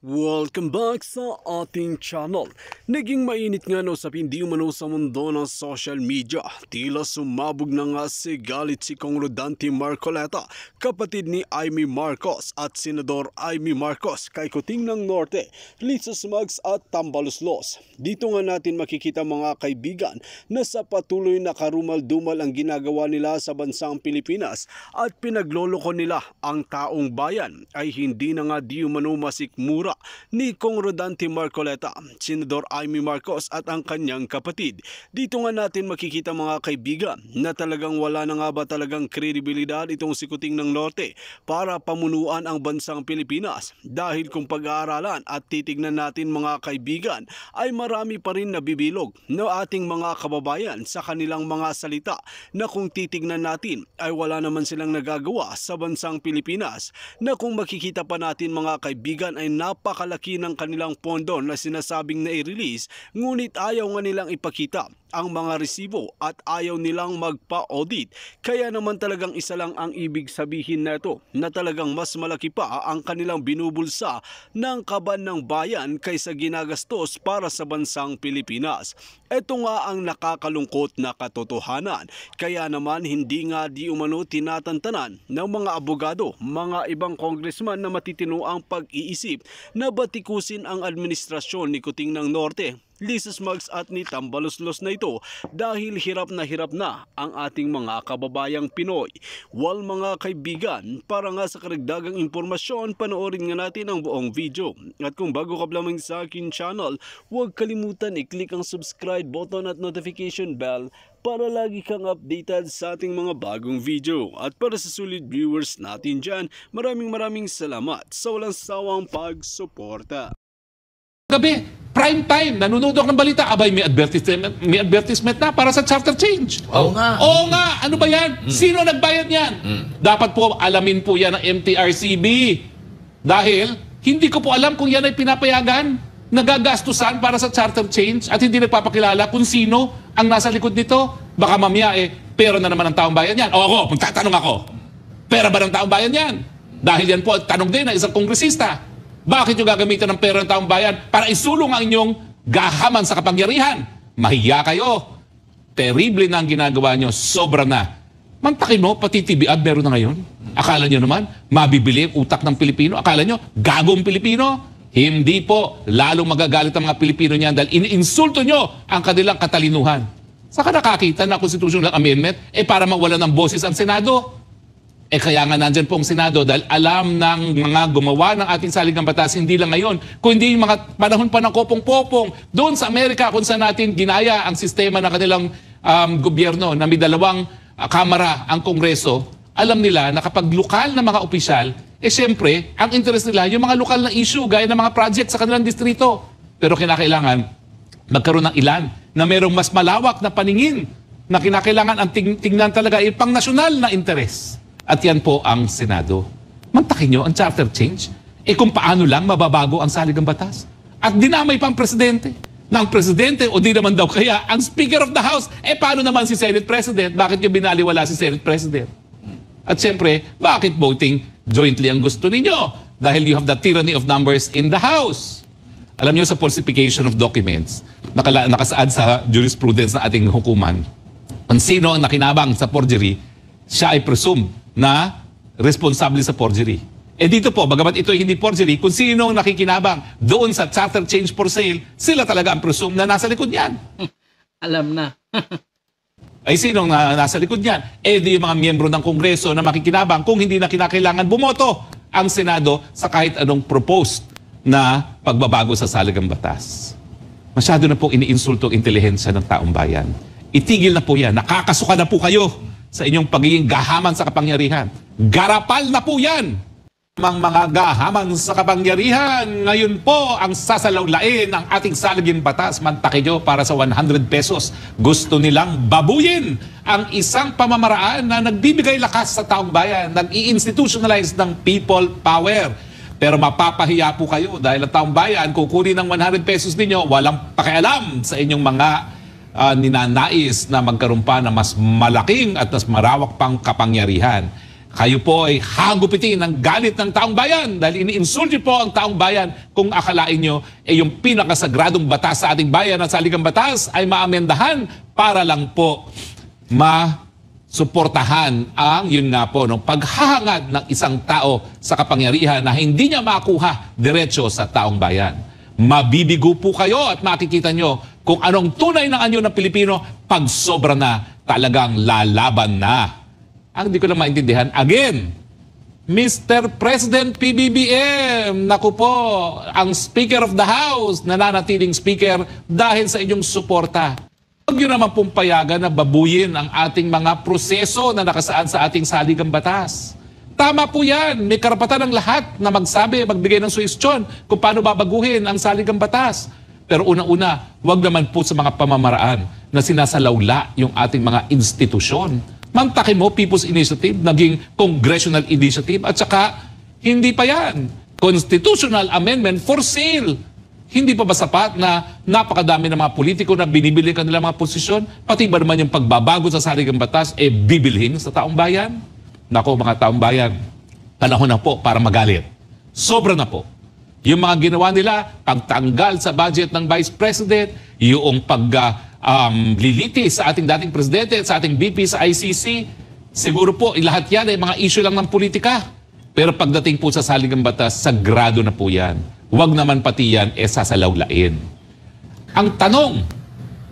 Welcome back sa ating channel. Naging mainit nga na usapin di umano sa mundo ng social media. Tila sumabog na nga si galit si Kong Rodante Marcoleta, kapatid ni Amy Marcos at Senador Amy Marcos kay Kuting ng Norte, Lisa Smugs at Tambaluslos. Dito nga natin makikita mga kaibigan na sa patuloy na karumal-dumal ang ginagawa nila sa bansang Pilipinas at pinagloloko nila ang taong bayan ay hindi na nga di umano masikmura ni Kong Rodante Marcoleta, Senador Amy Marcos at ang kanyang kapatid. Dito nga natin makikita mga kaibigan na talagang wala na nga ba talagang kredibilidad itong si Kuting ng Norte para pamunuan ang bansang Pilipinas, dahil kung pag-aaralan at titignan natin mga kaibigan ay marami pa rin nabibilog na ating mga kababayan sa kanilang mga salita na kung titignan natin ay wala naman silang nagagawa sa bansang Pilipinas, na kung makikita pa natin mga kaibigan ay napakalaki ng kanilang pondo na sinasabing na-release, ngunit ayaw nga nilang ipakita ang mga resibo at ayaw nilang magpa-audit. Kaya naman talagang isa lang ang ibig sabihin nito, na talagang mas malaki pa ang kanilang binubulsa ng kaban ng bayan kaysa ginagastos para sa bansang Pilipinas. Ito nga ang nakakalungkot na katotohanan. Kaya naman hindi nga di umano tinatantanan ng mga abogado, mga ibang congressman na matitino ang pag-iisip na batikusin ang administrasyon ni Kuting ng Norte, Lisa Smugs at ni Tambaluslos na ito, dahil hirap na ang ating mga kababayang Pinoy. Well mga kaibigan, para nga sa karagdagang impormasyon, panoorin nga natin ang buong video. At kung bago ka lamang sa akin channel, huwag kalimutan i-click ang subscribe button at notification bell para lagi kang updated sa ating mga bagong video. At para sa solid viewers natin dyan, maraming salamat sa walang sawang pagsuporta. Gabi, prime time, nanonood ako ng balita, abay may advertisement na para sa charter change. Oo nga. Oo nga, ano ba yan? Sino nagbayad yan? Dapat po alamin po yan ng MTRCB. Dahil hindi ko po alam kung yan ay pinapayagan, nagagastusan para sa charter change at hindi nagpapakilala kung sino ang nasa likod nito. Baka mamaya pera na naman ng taong bayan yan. O ako, magtatanong ako, pera ba ng taong bayan yan? Dahil yan po, tanong din ng isang kongresista. Bakit nyo gagamitan ng pera ng taong bayan para isulong ang inyong gahaman sa kapangyarihan? Mahiya kayo. Terrible na ang ginagawa nyo. Sobra na. Mantakin mo, pati TVAD meron na ngayon. Akala nyo naman, mabibili ang utak ng Pilipino? Akala nyo, gagong Pilipino? Hindi po. Lalong magagalit ang mga Pilipino niyan dahil iniinsulto nyo ang kanilang katalinuhan. Saka nakakita na constitutional amendment para mawala ng boses ang Senado. Kaya nga nandyan po ang Senado dahil alam ng mga gumawa ng ating saligang batas, hindi lang ngayon, kundi yung mga panahon pa ng kopong-popong. Doon sa Amerika, kung saan natin ginaya ang sistema ng kanilang gobyerno na may dalawang kamara ang Kongreso, alam nila na kapag lokal na mga opisyal, siyempre, ang interest nila, yung mga lokal na issue, gaya ng mga project sa kanilang distrito. Pero kinakailangan magkaroon ng ilan na mayroong mas malawak na paningin na kinakailangan ang tingnan talaga pang nasyonal na interes. At yan po ang Senado. Mantakin nyo ang charter change. Kung paano lang mababago ang saligang batas. At dinamay pa ang presidente. Ng presidente o di naman daw kaya ang Speaker of the House. Paano naman si Senate President? Bakit nyo binaliwala si Senate President? At siyempre, bakit voting jointly ang gusto ninyo? Dahil you have the tyranny of numbers in the House. Alam nyo sa falsification of documents, nakasaad sa jurisprudence ng ating hukuman, kung sino ang nakinabang sa forgery, siya ay presumed na responsable sa forgery. Dito po, bagamat ito ay hindi forgery, kung sino ang nakikinabang doon sa charter change for sale, sila talaga ang presumed na nasa likod niyan. Alam na. Ay sino ang nasa likod niyan? Di yung mga miyembro ng Kongreso na makikinabang kung hindi na kinakailangan bumoto ang Senado sa kahit anong proposed na pagbabago sa saligang batas. Masyado na pong iniinsulto ang intelihensya ng taong bayan. Itigil na po yan. Nakakasuka na po kayo sa inyong pagiging gahaman sa kapangyarihan. Garapal na po yan! Mga gahaman sa kapangyarihan, ngayon po ang sasalawlain ng ating saliging batas, mantakidyo para sa 100 pesos. Gusto nilang babuyin ang isang pamamaraan na nagbibigay lakas sa taong bayan, nag-i-institutionalize ng people power. Pero mapapahiya po kayo dahil ang taong bayan, kukunin ng 100 pesos ninyo, walang pakialam sa inyong mga ninanais na magkaroon pa ng mas malaking at mas marawak pang kapangyarihan. Kayo po ay hagupitin ng galit ng taong bayan dahil iniinsulti po ang taong bayan kung akalain nyo yung pinakasagradong batas sa ating bayan at saligang batas ay maamendahan para lang po masuportahan ang yun nga po, paghahangad ng isang tao sa kapangyarihan na hindi niya makuha diretso sa taong bayan. Mabibigo po kayo at makikita nyo kung anong tunay ng anyo ng Pilipino pag sobra na talagang lalaban na. Ang hindi ko lang maintindihan, again, Mr. President PBBM, naku po, ang Speaker of the House, nananatiling Speaker dahil sa inyong suporta. Huwag nyo naman pong payagan na babuyin ang ating mga proseso na nakasaad sa ating saligang batas. Tama po yan, may karapatan ng lahat na magsabi, magbigay ng suhestyon kung paano babaguhin ang saligang batas. Pero unang-una, huwag naman po sa mga pamamaraan na sinasalawla yung ating mga institusyon. Mantakin mo, People's Initiative, naging Congressional Initiative, at saka, hindi pa yan. Constitutional Amendment for sale. Hindi pa ba sapat na napakadami ng mga politiko na binibili kanilang mga posisyon? Pati ba naman yung pagbabago sa saligang batas, bibilhin sa taong bayan? Nako mga taong bayan, panahon na po para magalit. Sobra na po. Yung mga ginawa nila, pagtanggal sa budget ng Vice President, yung lilitis sa ating dating presidente at sa ating VP sa ICC, siguro po, lahat yan ay mga issue lang ng politika. Pero pagdating po sa saligang batas, sagrado na po yan. Huwag naman pati yan, sasalawlain. Ang tanong,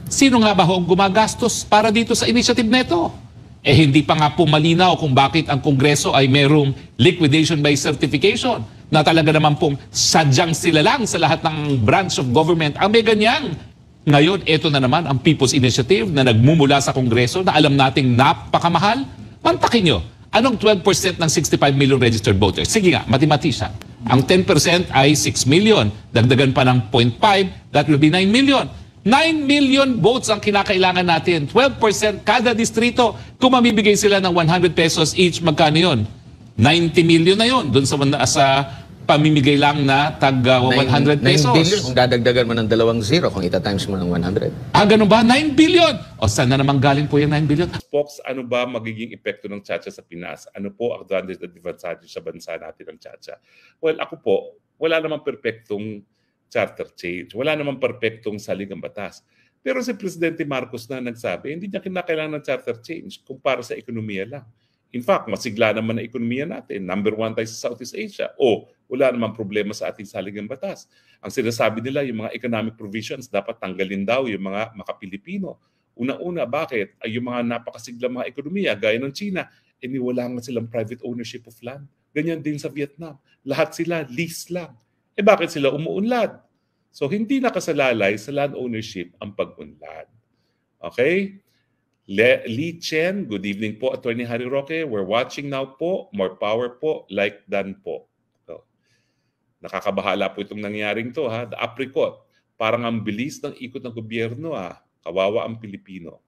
sino nga ba ang gumagastos para dito sa initiative neto? Hindi pa nga po malinaw kung bakit ang Kongreso ay merong liquidation by certification na talaga naman pong sadyang sila lang sa lahat ng branch of government ang may ganyang. Ngayon, ito na naman ang People's Initiative na nagmumula sa Kongreso na alam nating napakamahal. Mantakin nyo, anong 12% ng 65 million registered voters? Sige nga, mathematician. Ang 10% ay 6 million. Dagdagan pa ng 0.5, that will be 9 million. 9 million votes ang kinakailangan natin. 12% kada distrito. Kung mamibigay sila ng 100 pesos each, magkano yun? 90 million na yun. Doon sa pamimigay lang na tag 100 pesos. 9 billion kung dadagdagan mo ng 2 zero kung ita-times mo ng 100. Ganun ba? 9 billion! O saan na naman galing po yung 9 billion? Fox, ano ba magiging epekto ng Chacha sa Pinas? Ano po ang advantage at disadvantage sa bansa natin ng Chacha? Well, ako po, wala namang perpektong charter change. Wala namang perpektong saligang batas. Pero si Presidente Marcos na nagsabi, hindi niya kinakailangan ng charter change kung para sa ekonomiya lang. In fact, masigla naman ang ekonomiya natin. Number 1 tayo sa Southeast Asia. Wala namang problema sa ating saligang batas. Ang sinasabi nila, yung mga economic provisions, dapat tanggalin daw yung mga maka-Pilipino. Una-una, bakit? Ay yung mga napakasigla mga ekonomiya, gaya ng China, wala nga silang private ownership of land. Ganyan din sa Vietnam. Lahat sila, lease lang. Bakit sila umuunlad? So, hindi nakasalalay sa land ownership ang pag-unlad. Okay? Lee Chen, good evening po, Attorney Harry Roque. We're watching now po. More power po, like done po. So, nakakabahala po itong nangyaring to, ha? The apricot. Parang ang bilis ng ikot ng gobyerno, ha? Kawawa ang Pilipino.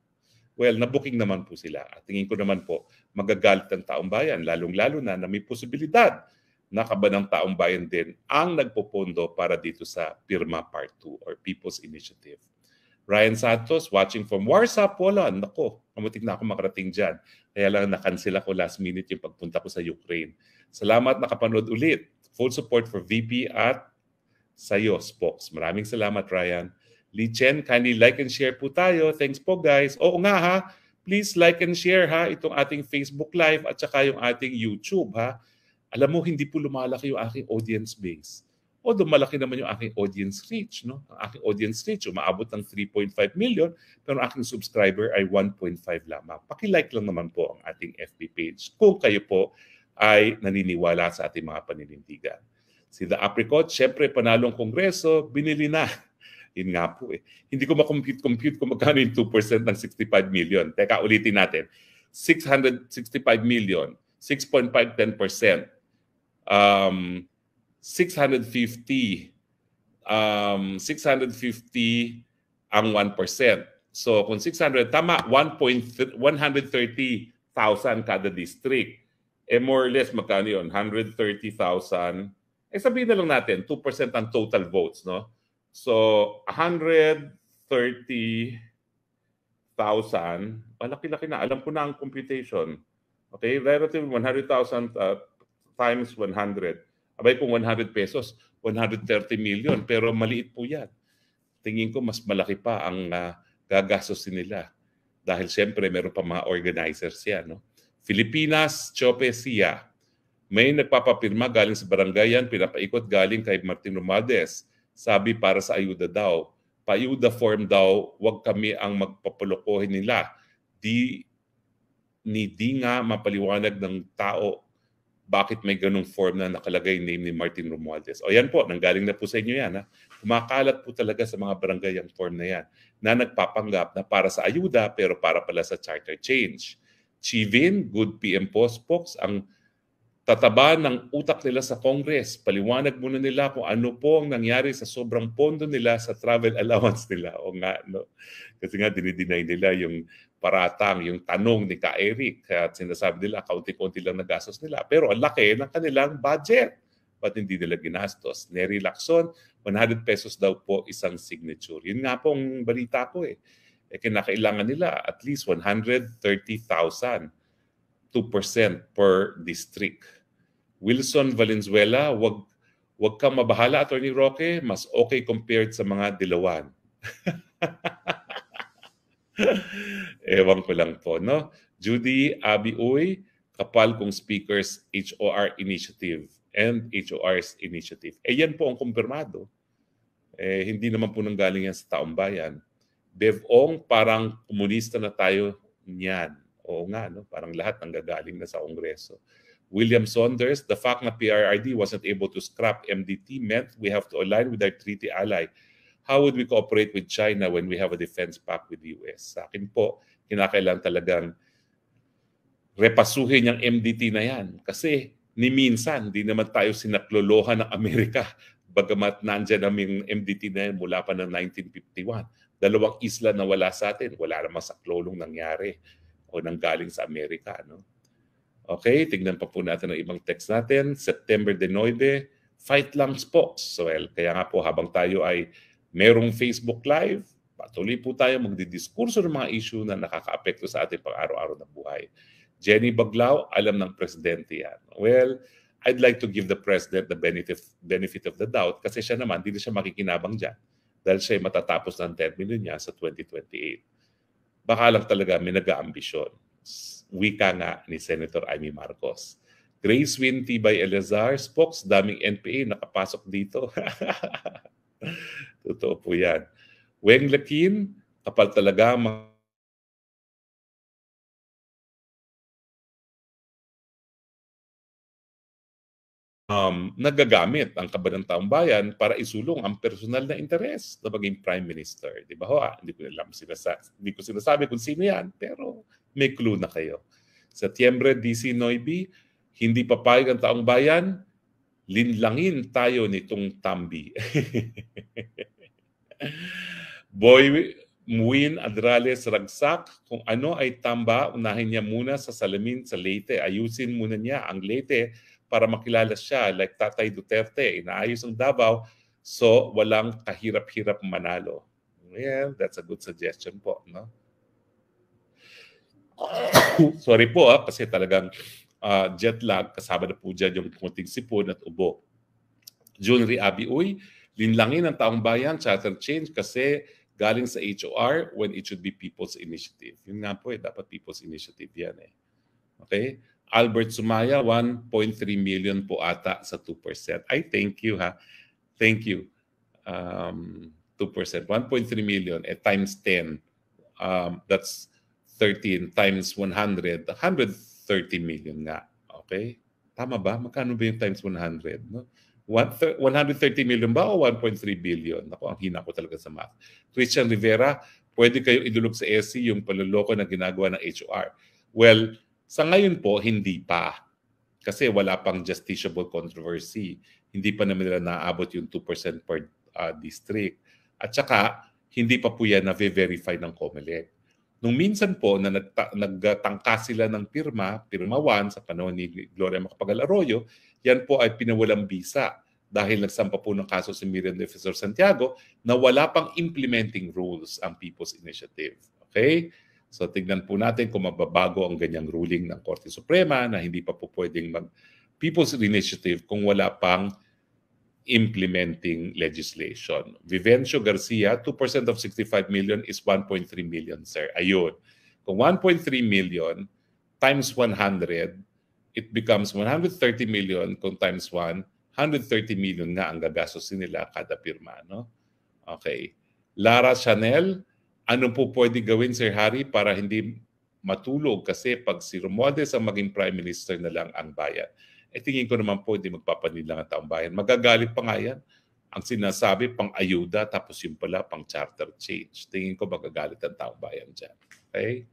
Well, nabuking naman po sila. At tingin ko naman po, magagalit ang taong bayan, lalong-lalo na may posibilidad na kabanang taong bayan din ang nagpopondo para dito sa PIRMA Part 2 or People's Initiative. Ryan Santos, watching from Warsaw, Poland. Nako, kamutik na ako makarating dyan. Kaya lang nakansel ako last minute yung pagpunta ko sa Ukraine. Salamat, nakapanood ulit. Full support for VP at sa'yo, Spokes. Maraming salamat, Ryan. Lee Chen, kindly like and share po tayo. Thanks po, guys. Oo nga ha, please like and share ha itong ating Facebook Live at saka yung ating YouTube ha. Alam mo, hindi po lumalaki yung aking audience base. Although malaki naman yung aking audience reach. No? Ang aking audience reach, umaabot ng 3.5 million, pero ang aking subscriber ay 1.5 lamang. Paki-like lang naman po ang ating FB page kung kayo po ay naniniwala sa ating mga paninindigan. Si The Apricot, syempre panalong kongreso, binili na. Yun nga po eh. Hindi ko ma-compute kung magkano yung 2% ng 65 million. Teka, ulitin natin. 665 million, 6.5, 10%. 650 ang 1%. So kung 600, tama, 130,000 kada district. More or less, magkano yun? 130,000. Sabihin na lang natin, 2% ang total votes, no? So 130,000, laki-laki na. Alam ko na ang computation. Okay, relative 100,000 times 100. Abay kung 100 pesos, 130 million. Pero maliit po yan. Tingin ko mas malaki pa ang gagastosin nila. Dahil siyempre meron pa mga organizers yan. No? Filipinas, Chopecia. May nagpapapirma galing sa barangay yan, pinapaikot galing kay Martin Romualdez. Sabi para sa ayuda daw. Pa-ayuda form daw, wag kami ang magpapalokohin nila. Di nga mapaliwanag ng tao bakit may ganung form na nakalagay name ni Martin Romualdez. O yan po, nanggaling na po sa inyo yan. Ha? Kumakalat po talaga sa mga barangay ang form na yan na nagpapanggap na para sa ayuda pero para pala sa charter change. Chivin, Good PM Postbox, ang tataba ng utak nila sa Congress. Paliwanag muna nila kung ano po ang nangyari sa sobrang pondo nila sa travel allowance nila. O nga, no? Kasi nga dinideny nila yung paratang, yung tanong ni Ka Eric. Kaya sinasabi nila, kaunti-kunti lang nagastos nila. Pero ang laki ng kanilang budget. Ba't hindi nila ginastos? Nery Lacson, 100 pesos daw po isang signature. Yun nga pong balita ko eh. Kinakailangan nila at least 130,000. 2% per district. Wilson Valenzuela, wag kang mabahala, Attorney Roque, mas okay compared sa mga dilawan. Ewan ko lang po, no? Judy Abi Uy, kapal kong speakers HOR initiative and HOR's initiative. Yan po ang kumpirmado. Hindi naman po nanggaling yan sa taong bayan. Bevong, parang komunista na tayo niyan. Oo nga, no? Parang lahat nanggagaling na sa Kongreso. William Saunders, the fact na PRRD wasn't able to scrap MDT meant we have to align with our treaty ally. How would we cooperate with China when we have a defense pact with the US? Sa akin po, kinakailangan talagang repasuhin yung MDT na yan. Kasi ni minsan, di naman tayo sinaklolohan ng Amerika. Bagamat nandyan namin MDT na yan mula pa ng 1951. 2 isla na wala sa atin. Wala namang saklolong nangyari o nanggaling sa Amerika. No? Okay, tignan pa po natin ang ibang text natin. September 19, fight lang sports. So, kaya nga po habang tayo ay merong Facebook Live, patuloy po tayo magdidiskurso ng mga issue na nakakaapekto sa ating pang-araw-araw na buhay. Jenny Baglao, alam ng presidente yan. Well, I'd like to give the president the benefit of the doubt kasi siya naman, hindi siya makikinabang dyan dahil siya ay matatapos ng termino niya sa 2028. Baka lang talaga may nag-aambisyon. Wika nga ni Senator Amy Marcos. Grace Win Tibay Elazar, Spokes, daming NPA nakapasok dito. Totoo po yan. Weng Lakin, kapal talaga nagagamit ang kaban ng taong bayan para isulong ang personal na interes na maging Prime Minister. Di ba ho? Hindi ko sinasabi kung sino yan, pero may clue na kayo. Setyembre, DC Noibi, hindi papayag ang taong bayan, linlangin tayo nitong Tambi. Boy Muin Adrales Ragsak, kung ano ay tamba, unahin niya muna sa salamin sa Leyte. Ayusin muna niya ang Leyte para makilala siya like Tatay Duterte. Inaayos ang Davao, so walang kahirap-hirap manalo. Well, that's a good suggestion po. No? Sorry po kasi talagang jet lag, kasama na po dyan yung kunting sipon at ubo. Junri Abi Uy, linlangin ang taong bayan, charter change kasi galing sa HOR when it should be People's Initiative. Yun nga po dapat People's Initiative yan Okay? Albert Sumaya, 1.3 million po ata sa 2%. Ay, thank you ha. Thank you. 2%. 1.3 million times 10. That's 13 times 100. 130 million nga. Okay? Tama ba? Magkano ba yung times 100? No? 130 million ba o 1.3 billion? Ako, ang hina ko talaga sa math. Christian Rivera, pwede kayo idulog sa SC yung paluloko na ginagawa ng HOR. Well, sa ngayon po, hindi pa. Kasi wala pang justiciable controversy. Hindi pa naman nila naabot yung 2% per district. At saka, hindi pa po yan na-verify ng COMELEC. Nung minsan po na nagtangka sila ng pirma 1 sa panahon ni Gloria Macapagal Arroyo, yan po ay pinawalang bisa dahil nagsampa po ng kaso si Miriam Defensor Santiago na wala pang implementing rules ang People's Initiative. Okay? So tignan po natin kung mababago ang ganyang ruling ng Korte Suprema na hindi pa po pwedeng People's Initiative kung wala pang implementing legislation. Vivencio Garcia, 2% of 65 million is 1.3 million, sir. Ayun. Kung 1.3 million times 100, it becomes 130 million. Kung times 1, 130 million nga ang gagastusin nila kada pirma. No? Okay. Lara Chanel, ano po pwede gawin, Sir Harry, para hindi matulog? Kasi pag si Romualdez ang maging Prime Minister na lang ang bayan. Tingin ko naman po, hindi magpapanil lang ang taong bayan. Magagalit pa nga yan. Ang sinasabi, pang-ayuda, tapos yung pala, pang-charter change. Tingin ko magagalit ang taong bayan dyan. Okay?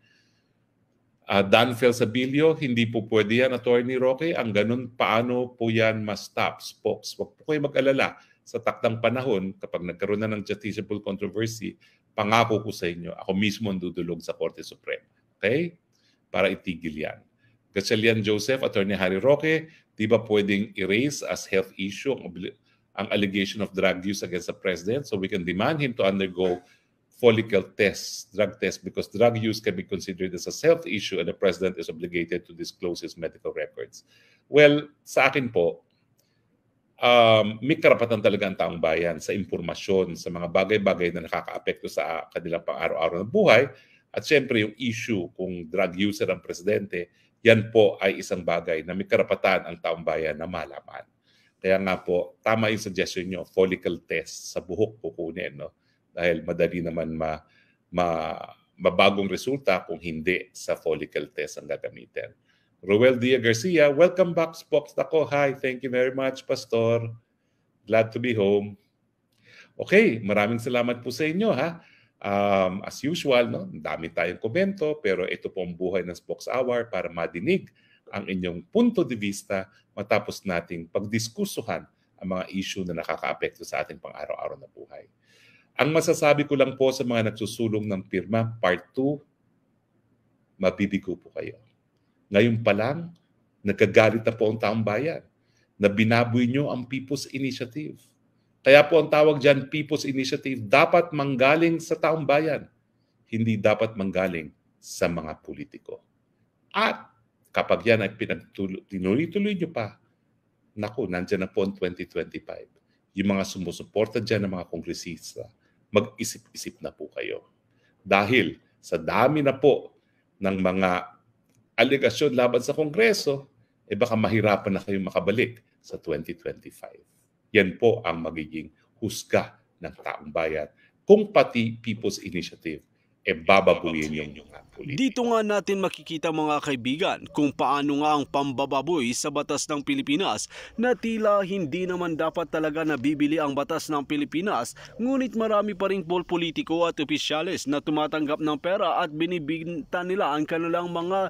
Dan Felsabilio, hindi po pwede yan, Attorney Roque. Ang ganun, paano po yan ma-stop? Spokes. Huwag po kayo mag-alala. Sa takdang panahon, kapag nagkaroon na ng justiciable controversy, pangako ko sa inyo, ako mismo ang dudulog sa Korte Suprema. Okay? Para itigil yan. Gatchalian Joseph, Attorney Harry Roque, di ba pwedeng erase as health issue ang allegation of drug use against the President so we can demand him to undergo follicle test, drug test, because drug use can be considered as a health issue and the President is obligated to disclose his medical records. Well, sa akin po, may karapatan talaga ang taong bayan sa impormasyon, sa mga bagay-bagay na nakakaapekto sa kanilang pang-araw-araw na buhay. At syempre yung issue kung drug user ang presidente, yan po ay isang bagay na may karapatan ang taong bayan na malaman. Kaya nga po, tama yung suggestion nyo, follicle test sa buhok kukunin. No? Dahil madali naman mabagong resulta kung hindi sa follicle test ang gagamitin. Roel Dia Garcia, welcome back, Spox. Ako, hi, thank you very much, Pastor. Glad to be home. Okay, maraming salamat po sa inyo, ha? As usual, no? Dami tayong komento, pero ito po ang buhay ng Spox Hour para madinig ang inyong punto de vista matapos nating pagdiskusuhan ang mga issue na nakakaapekto sa ating pang-araw-araw na buhay. Ang masasabi ko lang po sa mga nagsusulong ng pirma, Part 2, mabibigo po kayo. Ngayon pa lang, nagkagalit na po ang taong bayan na binaboy nyo ang People's Initiative. Kaya po ang tawag dyan, People's Initiative, dapat manggaling sa taong bayan, hindi dapat manggaling sa mga politiko. At kapag yan ay tinuloy-tuloy nyo pa, naku, nandyan na po ang 2025. Yung mga sumusuporta dyan ng mga kongresista, mag-isip-isip na po kayo. Dahil sa dami na po ng mga alegasyon laban sa Kongreso, baka mahirapan na kayong makabalik sa 2025. Yan po ang magiging husga ng taong bayan. Kung pati People's Initiative, bababuyin yung mga politiko. Dito nga natin makikita mga kaibigan kung paano nga ang pambababoy sa batas ng Pilipinas na tila hindi naman dapat talaga nabibili ang batas ng Pilipinas, ngunit marami pa ring politiko at opisyales na tumatanggap ng pera at binibigta nila ang kanilang mga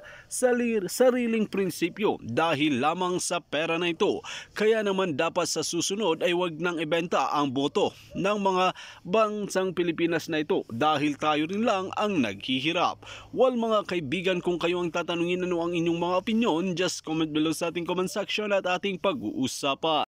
sariling prinsipyo dahil lamang sa pera na ito. Kaya naman dapat sa susunod ay wag nang ibenta ang boto ng mga bansang Pilipinas na ito dahil tayo rin lang ang naghihirap. Well mga kaibigan, kung kayo ang tatanungin ano ang inyong mga opinion, just comment below sa ating comment section at ating pag-uusapan.